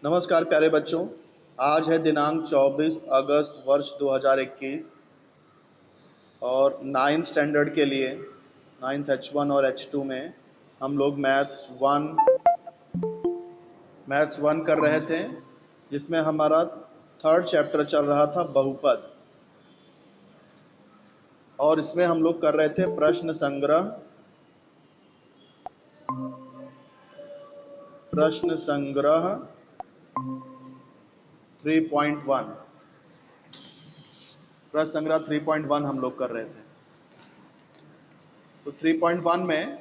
नमस्कार प्यारे बच्चों। आज है दिनांक 24 अगस्त वर्ष 2021 और 9th स्टैंडर्ड के लिए 9th H1 और H2 में हम लोग मैथ्स वन कर रहे थे, जिसमें हमारा थर्ड चैप्टर चल रहा था बहुपद। और इसमें हम लोग कर रहे थे प्रश्न संग्रह 3.1। प्रश्न संग्रह 3.1 हम लोग कर रहे थे। तो 3.1 में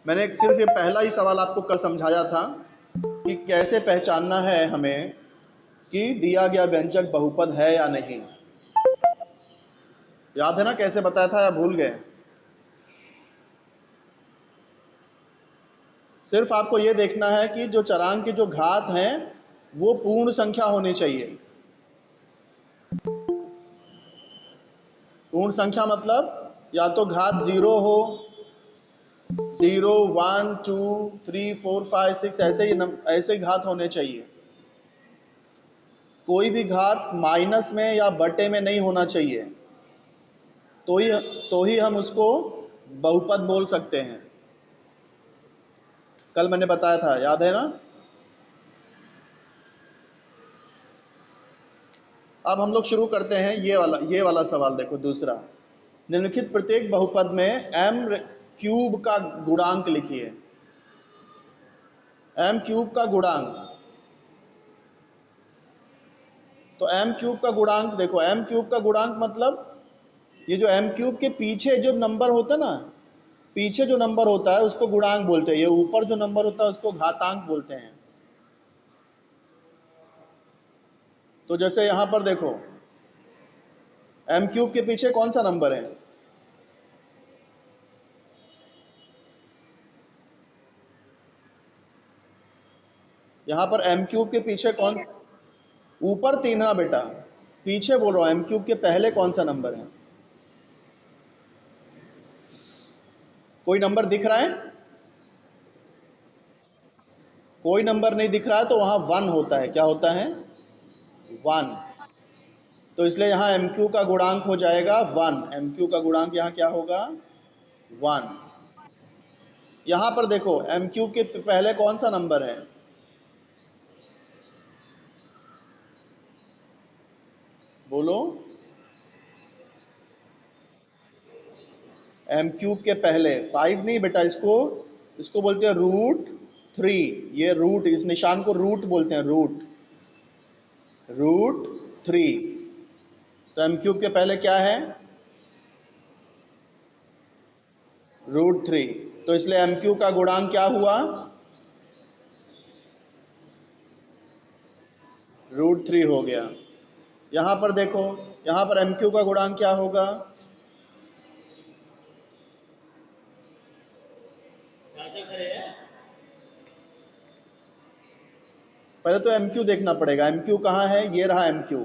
मैंने सिर्फ ये पहला ही सवाल आपको कल समझाया था कि कैसे पहचानना है हमें कि दिया गया व्यंजक बहुपद है या नहीं। याद है ना कैसे बताया था या भूल गए? सिर्फ आपको ये देखना है कि जो चरांक की जो घात हैं वो पूर्ण संख्या होनी चाहिए। पूर्ण संख्या मतलब या तो घात 0 हो, 0, 1, 2, 3, 4, 5, 6 ऐसे ही घात होने चाहिए। कोई भी घात माइनस में या बटे में नहीं होना चाहिए, तो ही हम उसको बहुपद बोल सकते हैं। कल मैंने बताया था, याद है ना? अब हम लोग शुरू करते हैं। ये वाला सवाल देखो, दूसरा। निम्नलिखित प्रत्येक बहुपद में m क्यूब का गुणांक लिखिए। m क्यूब का गुणांक, तो m क्यूब का गुणांक देखो। m क्यूब का गुणांक मतलब ये जो m क्यूब के पीछे जो नंबर होता है ना, पीछे जो नंबर होता है उसको गुणांक बोलते हैं। ये ऊपर जो नंबर होता है उसको घातांक बोलते हैं। तो जैसे यहां पर देखो, m क्यूब के पीछे कौन सा नंबर है? यहां पर m क्यूब के पीछे कौन? ऊपर 3 ना बेटा, पीछे बोल रहा हूं। m क्यूब के पहले कौन सा नंबर है? कोई नंबर दिख रहा है? कोई नंबर नहीं दिख रहा है तो वहां 1 होता है। क्या होता है? 1। तो इसलिए यहाँ एम क्यू का गुणांक हो जाएगा 1। एम क्यू का गुणांक यहाँ क्या होगा? 1। यहाँ पर देखो, एम क्यू के पहले कौन सा नंबर है? बोलो। एम क्यूब के पहले 5 नहीं बेटा, इसको बोलते हैं √3। ये रूट, इस निशान को रूट बोलते हैं, √3। तो एम क्यूब के पहले क्या है? √3। तो इसलिए एम क्यूब का गुणांक क्या हुआ? √3 हो गया। यहाँ पर देखो, यहाँ पर एम क्यू का गुणांक क्या होगा? पहले तो एम क्यू देखना पड़ेगा। एम क्यू कहाँ है? ये रहा एम क्यू।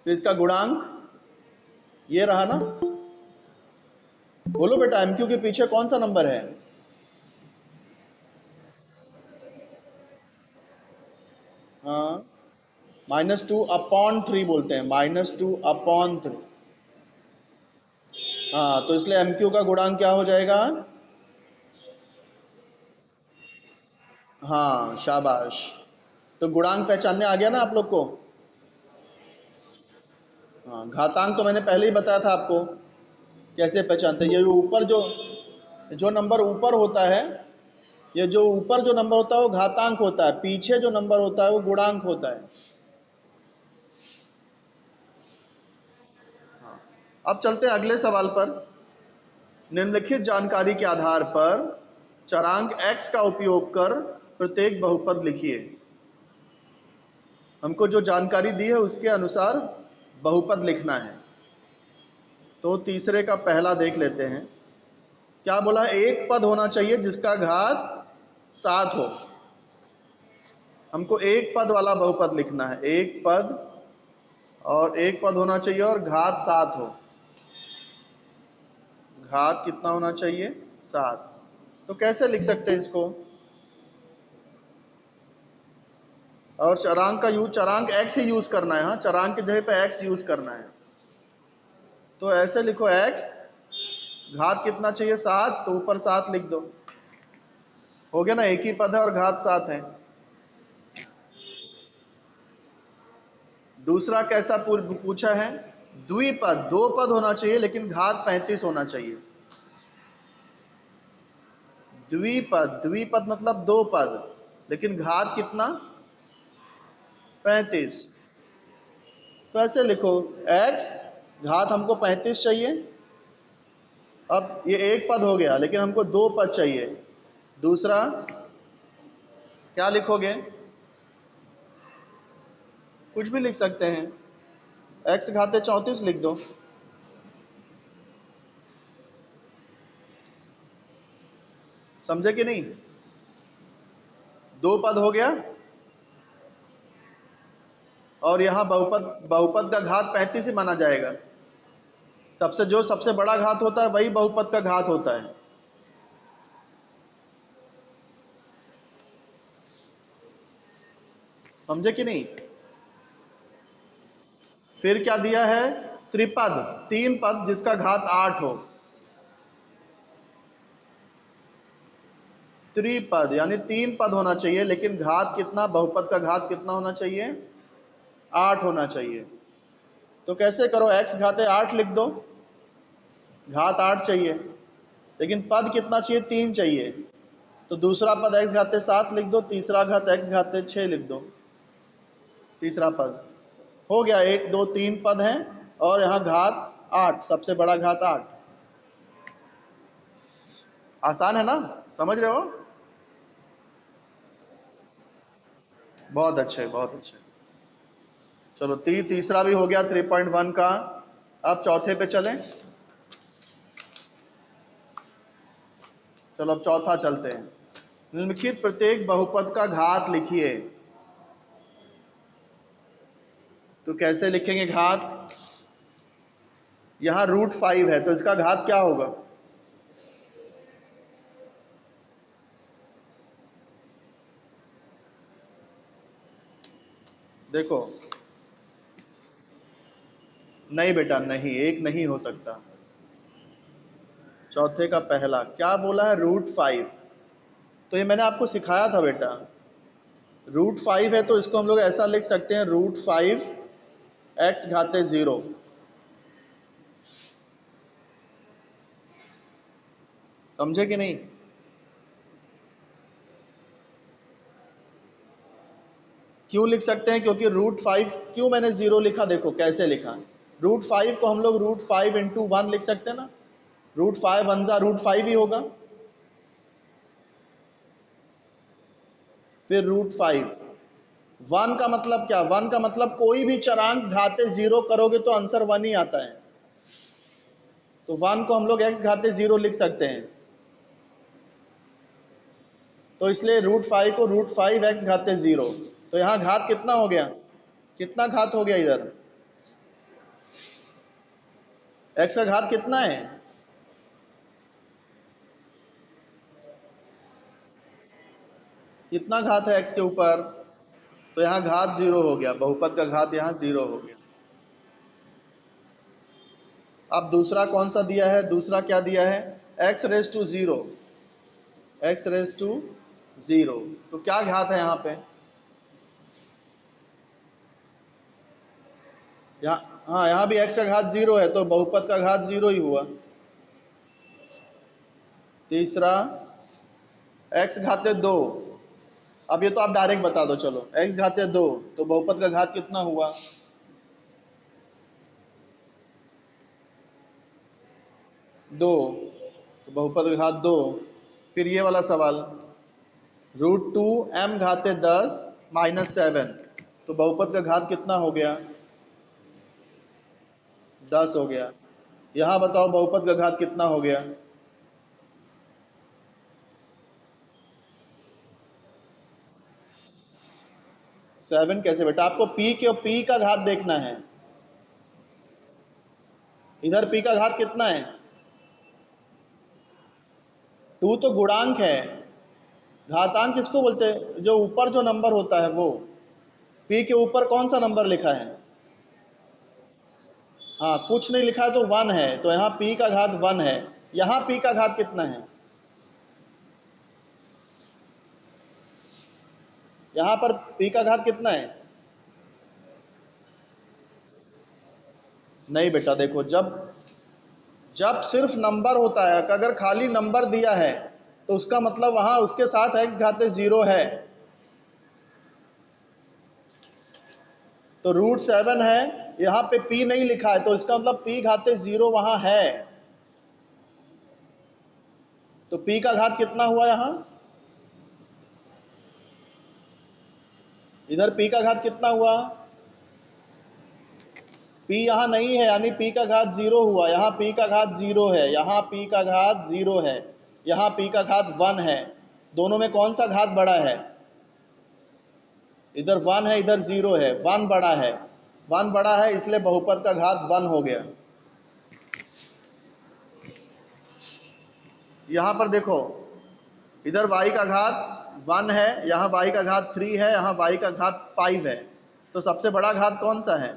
तो इसका गुणांक ये रहा ना। बोलो बेटा, एम क्यू के पीछे कौन सा नंबर है? हाँ, -2/3 बोलते हैं, -2/3। हाँ, तो इसलिए एम क्यू का गुणांक क्या हो जाएगा? हाँ, शाबाश। तो गुणांक पहचानने आ गया ना आप लोग को? हाँ, घातांक तो मैंने पहले ही बताया था आपको कैसे पहचानते हैं। ये ऊपर जो नंबर ऊपर होता है, ये जो ऊपर जो नंबर होता है वो घातांक होता है, पीछे जो नंबर होता है वो गुणांक होता है। अब चलते हैं अगले सवाल पर। निम्नलिखित जानकारी के आधार पर चरांक x का उपयोग कर प्रत्येक बहुपद लिखिए। हमको जो जानकारी दी है उसके अनुसार बहुपद लिखना है। तो तीसरे का पहला देख लेते हैं। क्या बोला है? एक पद होना चाहिए जिसका घात 7 हो। हमको एक पद वाला बहुपद लिखना है। एक पद, और एक पद होना चाहिए और घात 7 हो। घात कितना होना चाहिए? 7। तो कैसे लिख सकते हैं इसको? और चरांक का यूज, चरांक x ही यूज करना है। हाँ, चरांक की जगह पे x यूज करना है। तो ऐसे लिखो x, घात कितना चाहिए 7, तो ऊपर 7 लिख दो। हो गया ना, एक ही पद है और घात 7 है। दूसरा कैसा पूछा है, द्विपद, 2 पद होना चाहिए लेकिन घात 35 होना चाहिए। द्विपद, द्विपद मतलब 2 पद लेकिन घात कितना, 35। तो ऐसे लिखो x, घात हमको 35 चाहिए। अब ये एक पद हो गया लेकिन हमको 2 पद चाहिए। दूसरा क्या लिखोगे, कुछ भी लिख सकते हैं, x घाते 34 लिख दो। समझे कि नहीं? 2 पद हो गया और यहाँ बहुपद, बहुपद का घात 35 ही माना जाएगा। जो सबसे बड़ा घात होता है वही बहुपद का घात होता है। समझे कि नहीं? फिर क्या दिया है, त्रिपद, 3 पद जिसका घात 8 हो। त्रिपद यानी 3 पद होना चाहिए लेकिन घात कितना, बहुपद का घात कितना होना चाहिए, 8 होना चाहिए। तो कैसे करो, x घाते 8 लिख दो, घात 8 चाहिए लेकिन पद कितना चाहिए, 3 चाहिए। तो दूसरा पद x घाते 7 लिख दो, तीसरा घात x घाते 6 लिख दो। तीसरा पद हो गया, 1 2 3 पद हैं और यहाँ घात 8, सबसे बड़ा घात 8। आसान है ना, समझ रहे हो? बहुत अच्छे, बहुत अच्छे। चलो तीसरा भी हो गया 3.1 का। अब चौथे पे चलें। चलो अब चौथा चलते हैं। निम्नलिखित प्रत्येक बहुपद का घात लिखिए। तो कैसे लिखेंगे घात, यहाँ √5 है तो इसका घात क्या होगा, देखो। नहीं बेटा नहीं, एक नहीं हो सकता। चौथे का पहला क्या बोला है, √5। तो ये मैंने आपको सिखाया था बेटा, √5 है तो इसको हम लोग ऐसा लिख सकते हैं, √5 x घाते 0। समझे कि नहीं? क्यों लिख सकते हैं, क्योंकि √5, क्यों मैंने 0 लिखा, देखो कैसे लिखा। √5 को हम लोग √5 × 1 लिख सकते हैं ना, √5 1 जा √5 ही होगा। फिर √5, 1 का मतलब क्या, 1 का मतलब कोई भी चरांक घाते 0 करोगे तो आंसर 1 ही आता है। तो 1 को हम लोग x घाते 0 लिख सकते हैं। तो इसलिए √5 को √5 x घाते 0। तो यहाँ घात कितना हो गया, कितना घात हो गया इधर, x का घात कितना है, कितना घात है x के ऊपर, तो यहाँ घात 0 हो गया, बहुपद का घात यहाँ 0 हो गया। अब दूसरा कौन सा दिया है, दूसरा क्या दिया है, x⁻0, x⁻0। तो क्या घात है यहाँ पे, यहाँ, हाँ यहाँ भी x का घात 0 है तो बहुपद का घात 0 ही हुआ। तीसरा x घाते 2। अब ये तो आप डायरेक्ट बता दो, चलो x घाते 2 तो बहुपद का घात कितना हुआ, 2, तो बहुपद का घात 2। फिर ये वाला सवाल, √2 m घाते 10 -7, तो बहुपद का घात कितना हो गया, 10 हो गया। यहाँ बताओ बहुपद का घात कितना हो गया, 7 कैसे बेटा, आपको p का घात देखना है। इधर p का घात कितना है, 2 तो गुणांक है, घातांक किसको बोलते हैं, जो ऊपर जो नंबर होता है वो। p के ऊपर कौन सा नंबर लिखा है? हाँ, कुछ नहीं लिखा है तो 1 है, तो यहाँ p का घात 1 है। यहाँ p का घात कितना है? यहाँ पर p का घात कितना है? नहीं बेटा, देखो, जब जब सिर्फ नंबर होता है, अगर खाली नंबर दिया है तो उसका मतलब वहां उसके साथ x घाते 0 है। तो √7 है, यहाँ पे p नहीं लिखा है तो इसका मतलब p घाते 0 वहां है। तो p का घात कितना हुआ यहाँ? इधर p का घात कितना हुआ? p यहाँ नहीं है, यानी p का घात 0 हुआ। यहाँ p का घात 0 है, यहाँ p का घात 0 है, यहाँ p का घात 1 है। दोनों में कौन सा घात बड़ा है? इधर 1 है, इधर 0 है, 1 बड़ा है। 1 बड़ा है, इसलिए बहुपद का घात 1 हो गया। यहाँ पर देखो, इधर y का घात 1 है, यहाँ y का घात 3 है, यहाँ y का घात 5 है। तो सबसे बड़ा घात कौन सा है?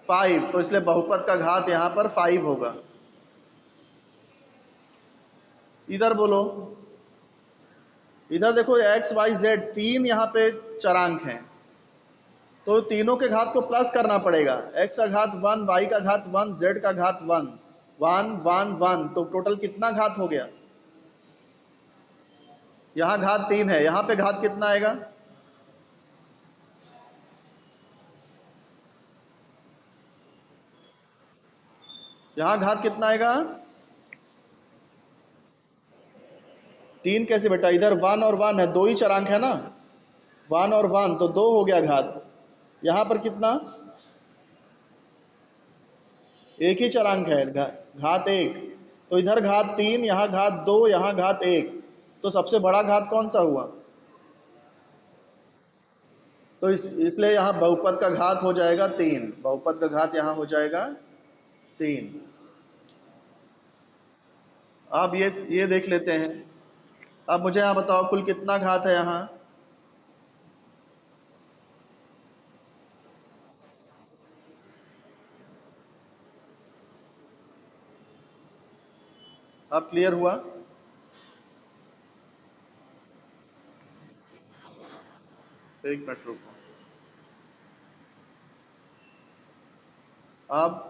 5। तो इसलिए बहुपद का घात यहाँ पर 5 होगा। इधर बोलो, इधर देखो x y z 3 यहाँ पे चरांक हैं, तो तीनों के घात को प्लस करना पड़ेगा। x का घात 1, y का घात 1, z का घात 1, 1 1 1, तो टोटल कितना घात हो गया? यहाँ घात 3 है, यहाँ पे घात कितना आएगा? यहाँ घात कितना आएगा? 3 कैसे बेटा? इधर 1 और 1 है, दो ही चरांक है ना, 1 और 1, तो 2 हो गया घात। यहाँ पर कितना? एक ही चरांक है, घात 1। तो इधर घात 3, यहाँ घात 2, यहाँ घात 1, तो सबसे बड़ा घात कौन सा हुआ? तो इसलिए यहाँ बहुपद का घात हो जाएगा 3। बहुपद का घात यहाँ हो जाएगा 3। अब ये देख लेते हैं। अब मुझे यहाँ बताओ, कुल कितना घात है यहाँ? अब क्लियर हुआ? एक मिनट रुको। अब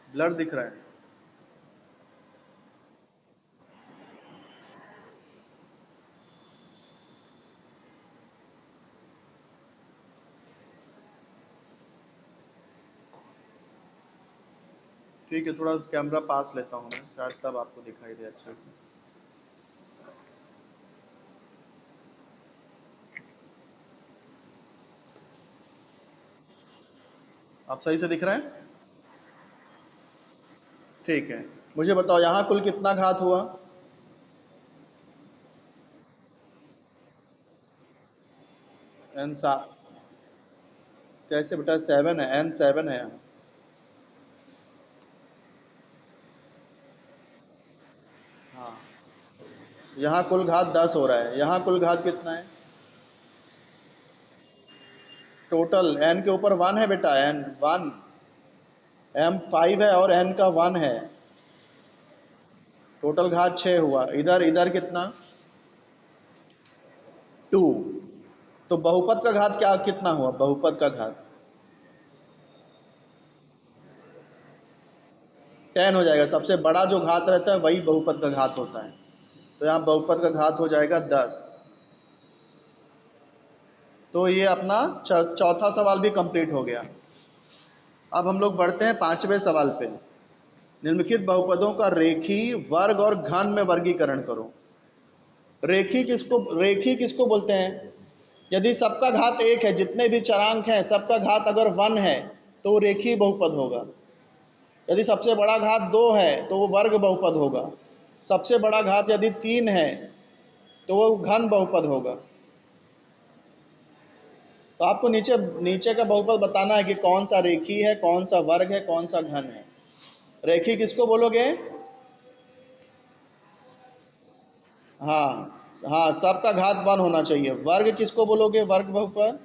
ब्लड दिख रहा है? ठीक है, थोड़ा कैमरा पास लेता हूँ मैं, शायद तब आपको दिखाई दे अच्छे से। आप सही से दिख रहे हैं? ठीक है, मुझे बताओ यहाँ कुल कितना घात हुआ? n 7। कैसे बेटा? 7 है, n 7 है यहाँ। हाँ, यहाँ कुल घात 10 हो रहा है। यहाँ कुल घात कितना है? टोटल n के ऊपर 1 है बेटा, n 1, m 5 है और n का 1 है। टोटल घात 6 हुआ। इधर इधर कितना? 2। तो बहुपद का घात क्या कितना हुआ? बहुपद का घात 10 हो जाएगा। सबसे बड़ा जो घात रहता है वही बहुपद का घात होता है। तो यहाँ बहुपद का घात हो जाएगा 10। तो ये अपना चौथा सवाल भी कंप्लीट हो गया। अब हम लोग बढ़ते हैं 5वें सवाल पे। निम्नलिखित बहुपदों का रेखी, वर्ग और घन में वर्गीकरण करो। रेखी किसको बोलते हैं? यदि सबका घात 1 है, जितने भी चरांक हैं सबका घात अगर 1 है तो वो रेखीय बहुपद होगा। यदि सबसे बड़ा घात 2 है तो वो वर्ग बहुपद होगा। सबसे बड़ा घात यदि 3 है तो वो घन बहुपद होगा। तो आपको नीचे नीचे का बहुपद बताना है कि कौन सा रेखी है, कौन सा वर्ग है, कौन सा घन है। रेखी किसको बोलोगे? हाँ हाँ, सबका घात 1 होना चाहिए। वर्ग किसको बोलोगे? वर्ग बहुपद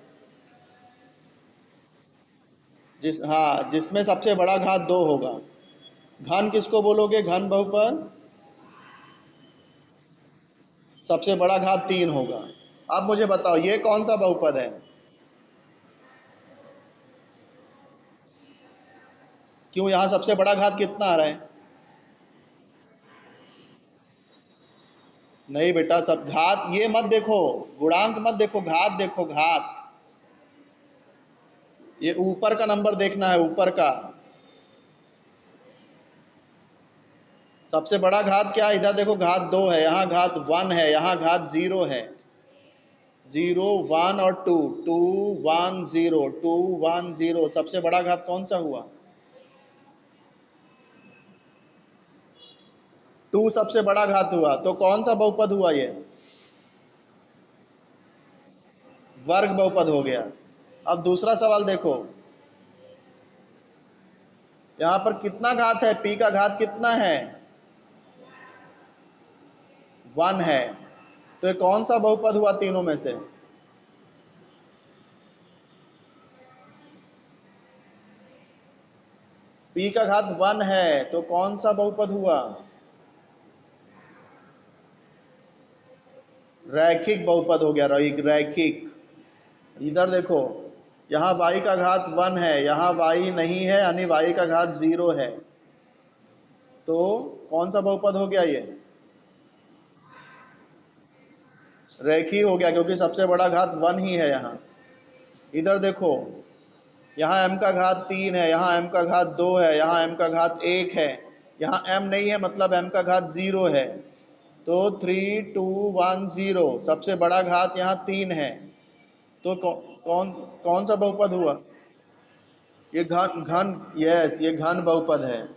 जिसमें सबसे बड़ा घात 2 होगा। घन किसको बोलोगे? घन बहुपद सबसे बड़ा घात 3 होगा। अब मुझे बताओ ये कौन सा बहुपद है? क्यों, यहाँ सबसे बड़ा घात कितना आ रहा है? नहीं बेटा, सब घात ये मत देखो, गुणांक मत देखो, घात देखो, घात। ये ऊपर का नंबर देखना है, ऊपर का। सबसे बड़ा घात क्या है? इधर देखो, घात 2 है, यहाँ घात 1 है, यहाँ घात 0 है। 0 1 और 2, 2 1 0, 2 1 0, सबसे बड़ा घात कौन सा हुआ? 2 सबसे बड़ा घात हुआ, तो कौन सा बहुपद हुआ ये? वर्ग बहुपद हो गया। अब दूसरा सवाल देखो, यहाँ पर कितना घात है? पी का घात कितना है? 1 है। तो ये कौन सा बहुपद हुआ तीनों में से? पी का घात 1 है, तो कौन सा बहुपद हुआ? रैखिक बहुपद हो गया। रैखिक। इधर देखो, यहाँ y का घात 1 है, यहाँ y नहीं है, यानी y का घात 0 है। तो कौन सा बहुपद हो गया ये? रेखी हो गया, क्योंकि सबसे बड़ा घात 1 ही है यहाँ। इधर देखो, यहाँ m का घात 3 है, यहाँ m का घात 2 है, यहाँ m का घात 1 है, यहाँ m नहीं है, मतलब m का घात 0 है। तो 3 2 1 0, सबसे बड़ा घात यहाँ 3 है। तो कौन कौन सा बहुपद हुआ? ये घन घन यस, ये घन बहुपद है।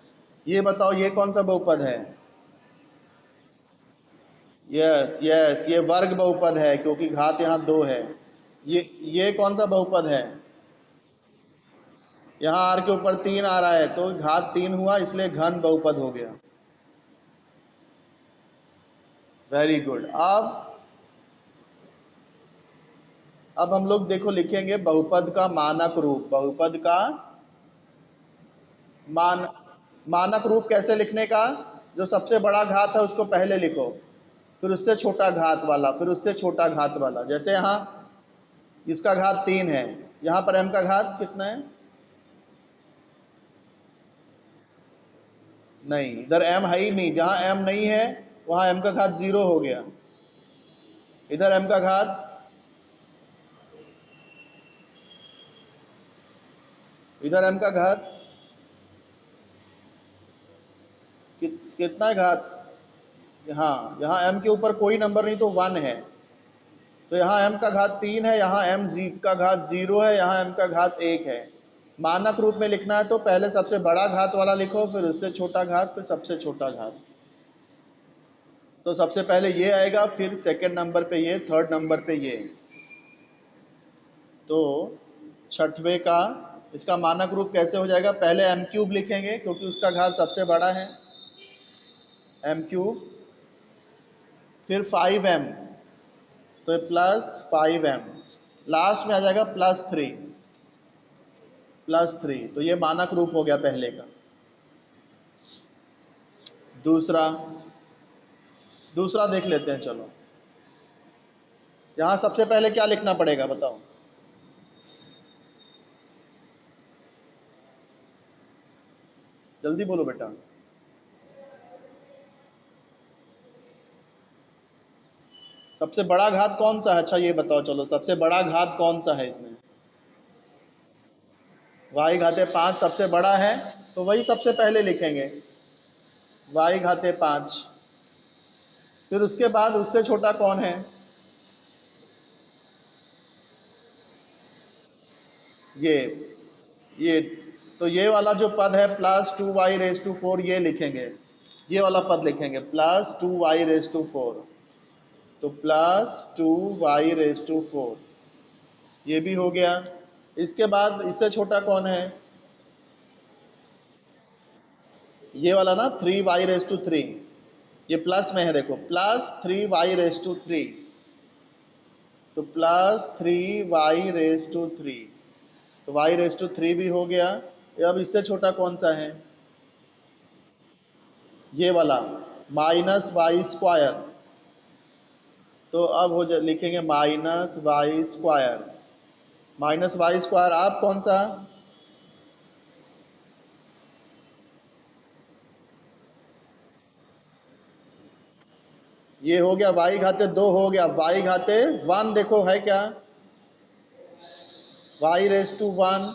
ये बताओ ये कौन सा बहुपद है? यस यस, ये वर्ग बहुपद है, क्योंकि घात यहाँ 2 है। ये कौन सा बहुपद है? यहाँ r के ऊपर 3 आ रहा है, तो घात 3 हुआ, इसलिए घन बहुपद हो गया। Very good. अब हम लोग देखो लिखेंगे बहुपद का मानक रूप। बहुपद का मान मानक रूप कैसे लिखने का? जो सबसे बड़ा घात है उसको पहले लिखो, फिर उससे छोटा घात वाला, फिर उससे छोटा घात वाला। जैसे यहाँ इसका घात 3 है, यहाँ पर m का घात कितना है? नहीं, इधर m है ही नहीं, जहाँ m नहीं है वहाँ m का घात 0 हो गया। इधर m का घात, इधर m का घात कितना है घात? हाँ, यहाँ m के ऊपर कोई नंबर नहीं, तो 1 है। तो यहाँ m का घात 3 है, यहाँ का घात 0 है, यहाँ m का घात 1 है। मानक रूप में लिखना है तो पहले सबसे बड़ा घात वाला लिखो, फिर उससे छोटा घात, फिर सबसे छोटा घात। तो सबसे पहले ये आएगा, फिर सेकंड नंबर पे ये, थर्ड नंबर पे ये। तो छठवें का इसका मानक रूप कैसे हो जाएगा? पहले m क्यूब लिखेंगे, क्योंकि उसका घात सबसे बड़ा है, m क्यूब, फिर 5m, तो प्लस 5m, लास्ट में आ जाएगा +3, +3। तो ये मानक रूप हो गया पहले का। दूसरा दूसरा देख लेते हैं, चलो। यहाँ सबसे पहले क्या लिखना पड़ेगा बताओ? जल्दी बोलो बेटा। सबसे बड़ा घात कौन सा है? अच्छा ये बताओ, चलो सबसे बड़ा घात कौन सा है इसमें? y घाते 5 सबसे बड़ा है, तो वही सबसे पहले लिखेंगे, y घाते 5। फिर उसके बाद उससे छोटा कौन है? ये तो ये वाला जो पद है +2y⁴, ये लिखेंगे, ये वाला पद लिखेंगे +2y⁴। तो +2y⁴। ये भी हो गया। इसके बाद इससे छोटा कौन है? ये वाला ना, 3y⁻³ ये प्लस में है, देखो +3y⁻³ तो +3y⁻³ तो y⁻³ भी हो गया। अब इससे छोटा कौन सा है? ये वाला -y²। तो अब लिखेंगे -y²। -y², आप कौन सा? ये हो गया y⁻² हो गया। y⁻1 देखो है क्या? y⁻1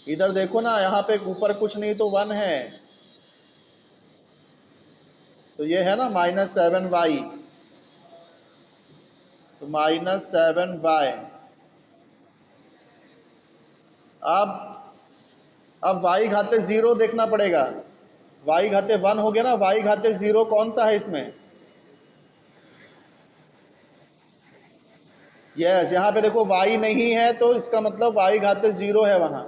इधर देखो ना, यहाँ पे ऊपर कुछ नहीं तो 1 है, तो ये है ना -7y, तो -7y। अब y⁻0 देखना पड़ेगा। y⁻1 हो गया ना, y⁻0 कौन सा है इसमें? यस, यहाँ पे देखो y नहीं है तो इसका मतलब y⁻0 है वहाँ,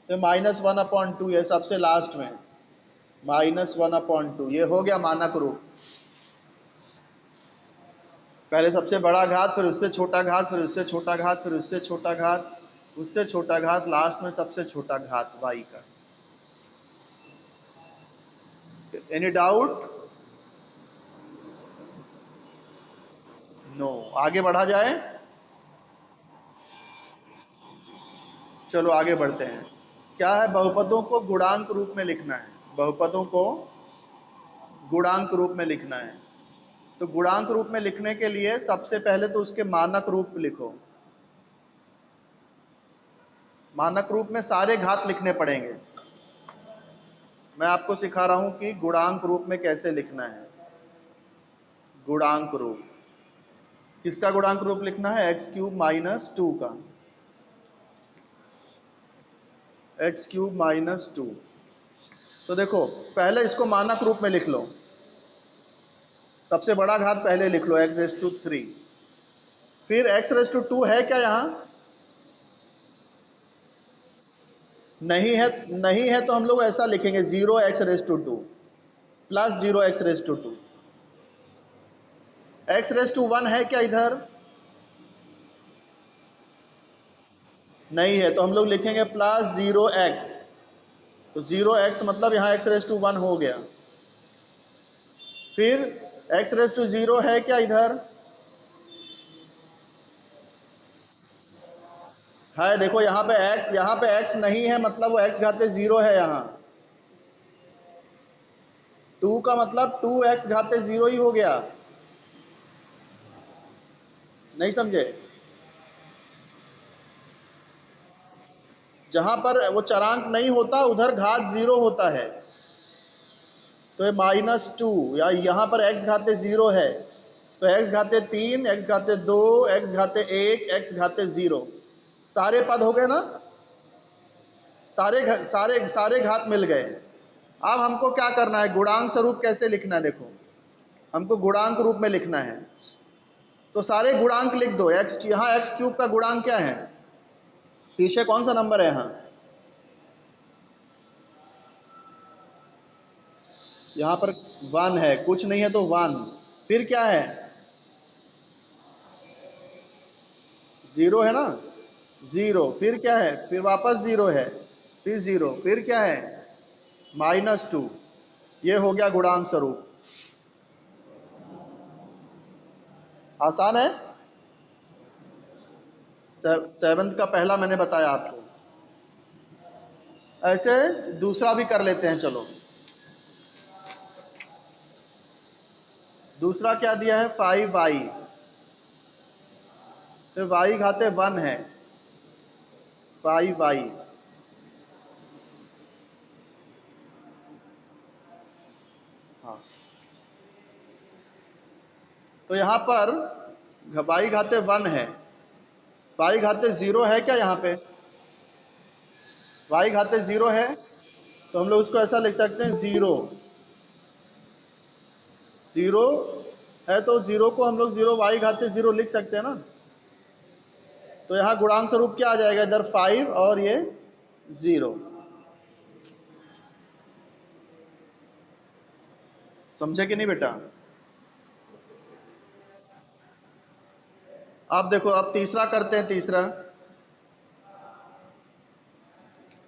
तो -1/2 ये सबसे लास्ट में -1/2 ये हो गया मानक रूप। पहले सबसे बड़ा घात, फिर उससे छोटा घात, फिर उससे छोटा घात, फिर उससे छोटा घात, उससे छोटा घात, लास्ट में सबसे छोटा घात y का। Any doubt? नो। आगे बढ़ा जाए? चलो आगे बढ़ते हैं। क्या है? बहुपदों को गुणांक रूप में लिखना है। बहुपदों को गुणांक रूप में लिखना है। तो गुणांक रूप में लिखने के लिए सबसे पहले तो उसके मानक रूप लिखो। मानक रूप में सारे घात लिखने पड़ेंगे। मैं आपको सिखा रहा हूं कि गुणांक रूप में कैसे लिखना है। गुणांक रूप किसका गुणांक रूप लिखना है? x³ - 2 का। x³ - 2। तो देखो पहले इसको मानक रूप में लिख लो। सबसे बड़ा घात पहले लिख लो x⁻3। फिर x⁻2 है क्या यहाँ? नहीं है। नहीं है तो हम लोग ऐसा लिखेंगे 0x⁻2 + 0x⁻2। x⁻1 है क्या इधर? नहीं है तो हम लोग लिखेंगे +0x। तो 0x मतलब यहाँ x⁻1 हो गया। फिर x⁻0 है क्या इधर? है, देखो यहाँ पे x नहीं है मतलब वो x⁻0 है। यहाँ 2 का मतलब 2x⁻0 ही हो गया। नहीं समझे? जहाँ पर वो चरांक नहीं होता उधर घात 0 होता है। तो ये -2 या यहाँ पर x⁻0 है तो x⁻3, x⁻2, x⁻1, x⁻0 सारे पद हो गए ना। सारे घात मिल गए। अब हमको क्या करना है? गुणांक स्वरूप कैसे लिखना है? देखो हमको गुणांक रूप में लिखना है तो सारे गुणांक लिख दो। यहाँ x³ का गुणांक क्या है? पीछे कौन सा नंबर है? यहाँ पर 1 है, कुछ नहीं है तो 1। फिर क्या है? 0 है ना, 0। फिर क्या है? फिर वापस 0 है, फिर 0, फिर क्या है? -2। ये हो गया गुणांक स्वरूप। आसान है। 7th का पहला मैंने बताया आपको। ऐसे दूसरा भी कर लेते हैं। चलो दूसरा क्या दिया है? 5y। फिर y⁻1 है 5y। हाँ, तो यहाँ पर y⁻1 है, y⁻0 है क्या? यहाँ पे y⁻0 है तो हम लोग उसको ऐसा लिख सकते हैं 0। 0 है तो 0 को हम लोग 0 y⁻0 लिख सकते हैं ना। तो यहाँ गुणांक स्वरूप क्या आ जाएगा, इधर 5 और ये 0। समझे कि नहीं बेटा? अब देखो, अब तीसरा करते हैं। तीसरा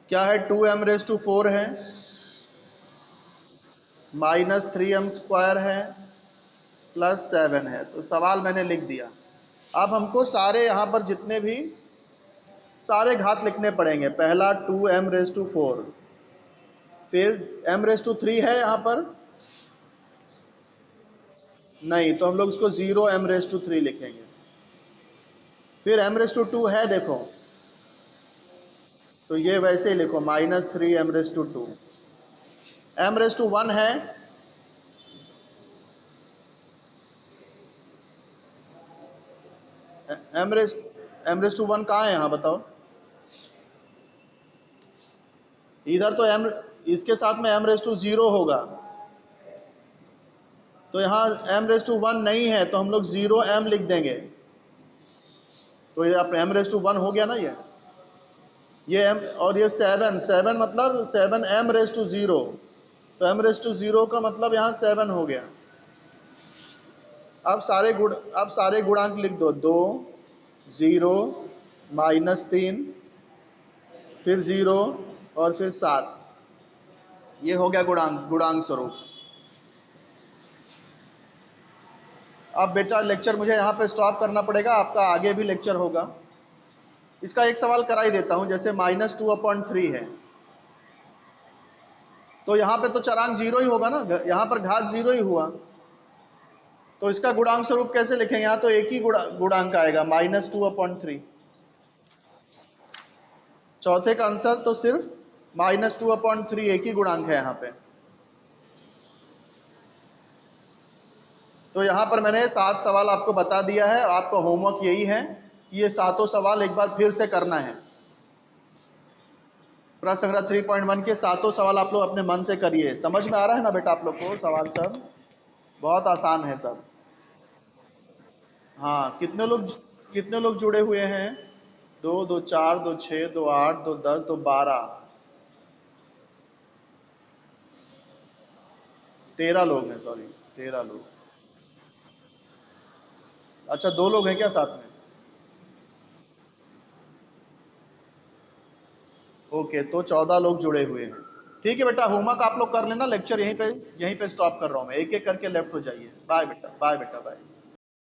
क्या है, 2m⁴ है, -3m² है, +7 है। तो सवाल मैंने लिख दिया। अब हमको सारे यहाँ पर जितने भी सारे घात लिखने पड़ेंगे। पहला 2m⁴, फिर m⁵ है यहाँ पर नहीं, तो हम लोग इसको 0m⁵ लिखेंगे। फिर m⁵2 है, देखो, तो ये वैसे ही लिखो -3m⁵2। m⁴1 है, m⁴1 कहाँ है यहाँ बताओ? इधर तो इसके साथ में m⁴0 होगा, तो यहाँ m⁴1 नहीं है, तो हम लोग 0m लिख देंगे। तो ये आप m⁴1 हो गया ना, ये m, और ये 7 मतलब 7m⁴0, तो m⁴0 का मतलब यहाँ 7 हो गया। अब सारे गुणांक लिख दो। 2, 0, -3, फिर 0 और फिर 7। ये हो गया गुणांक स्वरूप। अब बेटा लेक्चर मुझे यहाँ पे स्टॉप करना पड़ेगा, आपका आगे भी लेक्चर होगा। इसका एक सवाल करा ही देता हूँ। जैसे -2/3 है, तो यहाँ पे तो चरांक 0 ही होगा ना, यहाँ पर घात 0 ही हुआ, तो इसका गुणांक स्वरूप कैसे लिखेंगे? यहाँ तो एक ही गुणांक आएगा, -2/3। चौथे का आंसर तो सिर्फ -2/3, एक ही गुणांक है यहाँ पे। तो यहाँ पर मैंने 7 सवाल आपको बता दिया है। आपका होमवर्क यही है कि ये 7 सवाल एक बार फिर से करना है। प्रश्न संग्रह 3.1 के 7 सवाल आप लोग अपने मन से करिए। समझ में आ रहा है ना बेटा आप लोग को? सवाल सब बहुत आसान है सब। हाँ, कितने लोग जुड़े हुए हैं? 2, 2, 4, 2, 6, 2, 8, 2, 10, 2, 12, 13 लोग हैं। सॉरी, 13 लोग। अच्छा, 2 लोग हैं क्या साथ में? ओके, तो 14 लोग जुड़े हुए हैं। ठीक है बेटा, होमवर्क आप लोग कर लेना। लेक्चर यहीं पे स्टॉप कर रहा हूँ मैं। एक एक करके लेफ्ट हो जाइए। बाय बेटा, बाय बेटा, बाय।